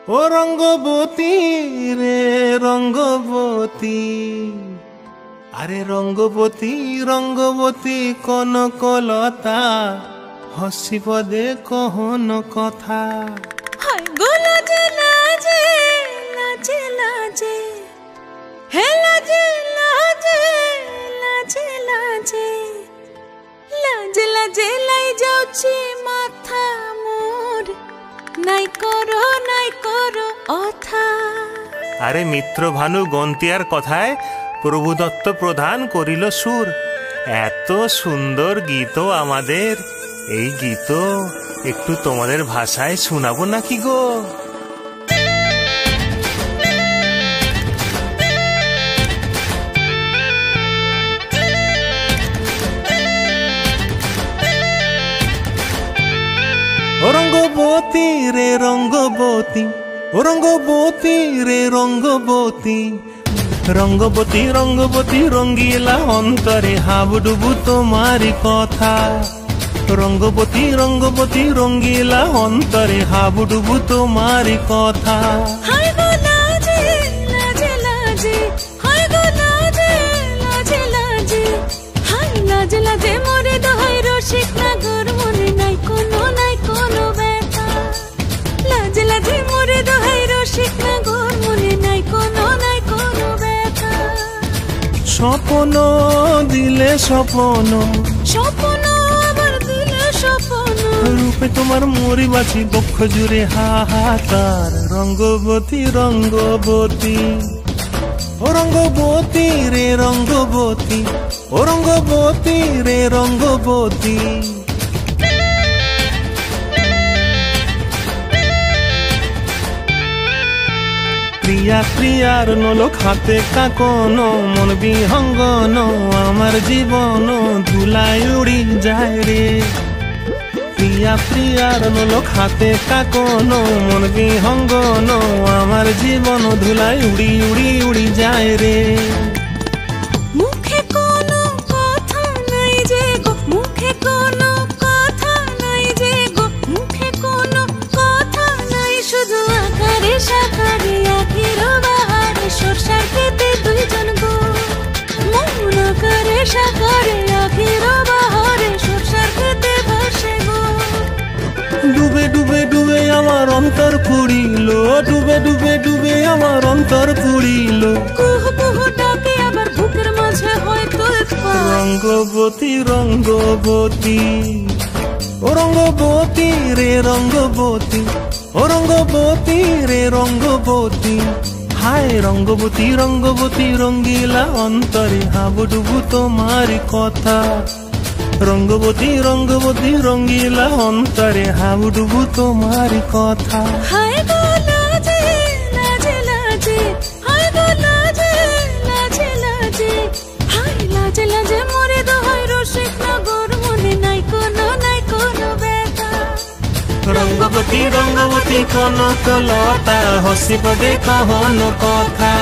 ও রঙ্গবতী রে রঙ্গবতী, আরে রঙ্গবতী রঙ্গবতী কনকলতা, হসিব দে কহন কথা। হায় গো লাজে লাজে লাজে লাজে, হে লাজে লাজে লাজে লাজে, লাজে লাজে লাই যাଉଛି মাথা মোর, নাই করো অথা। আরে মিত্র ভানু গন্তিয়ার কথায় প্রভুদত্ত প্রধান করিল সুর। এত সুন্দর গীত আমাদের, এই গীত একটু তোমাদের ভাষায় শোনাবো নাকি গো? ও রঙ্গবতী রে রঙ্গবতী, ও রঙ্গবতী রে রঙ্গবতী, রঙ্গবতী রঙ্গবতী রঙ্গিলা অন্তরে হাবুডুবু তোমারি কথা। রঙ্গবতী রঙ্গবতী রঙ্গিলা অন্তরে হাবুডুবু তোমারি কথা। হায় গো লাজে লাজে লাজে, হায় গো লাজে লাজে লাজে, হায় লাজে লাজে মোরে দোহাই রসিক নাগর, মনে নাই কোনো ব্যথা। লাজে লাজে মোরে দোহাই রসিক নাগর, মনে নাই কোনো ব্যথা। স্বপ্ন দিলে স্বপ্ন, স্বপ্ন আবার দিলে স্বপ্ন, রূপে তোমার মরি বাছি বক্ষ জুড়ে হাহাকার। রঙ্গবতী রঙ্গবতী, ও রঙ্গবতী রে রঙ্গবতী, ও রঙ্গবতী রে রঙ্গবতী। প্রিয়া প্রিয়ার নলক হাতে কাকন, মন বিহঙ্গন আমার জীবন ধুলায় উড়ি যায় রে। প্রিয়া প্রিয়ার নলক হাতে কাকন, মন বিহঙ্গন আমার জীবন ধুলায় উড়ি উড়ি উড়ি যায় রে। মুখে কোনো কথা নাই যে গো, মুখে কোনো কথা নাই যে গো, মুখে কোনো কথা নাই, শুধু আকারে সাকারে আখির বাহারে সরষার খেতে দুইজন গো। মন আকারে সাকারে আখির বাহারে সরষার খেতে ভাসে গো। ডুবে ডুবে ডুবে আমার অন্তর পুড়িল, ডুবে ডুবে ডুবে আমার অন্তর পুড়িল। কুহু কুহু ডাকে আবার বুকের মাঝে হয়তো একবার। রঙ্গবতী রঙ্গবতী, ও রঙ্গবতী রে রঙ্গবতী, ও রঙ্গবতী রে রঙ্গবতী। হায় রঙ্গবতী রঙ্গবতী রঙ্গিলা অন্তরে হাবুডুবু তোমারি কথা। রঙ্গবতী রঙ্গবতী রঙ্গিলা অন্তরে হাবুডুবু তোমারি কথা। হায় গো লাজে লাজে লাজে, হায় গো লাজে লাজে লাজে, হায় লাজে লাজে মোরে দোহাই রসিক নগর, মনে নাই কোনো ব্যথা। রঙ্গবতী রঙ্গবতী কনকলতা, হসিব দে কহন কথা।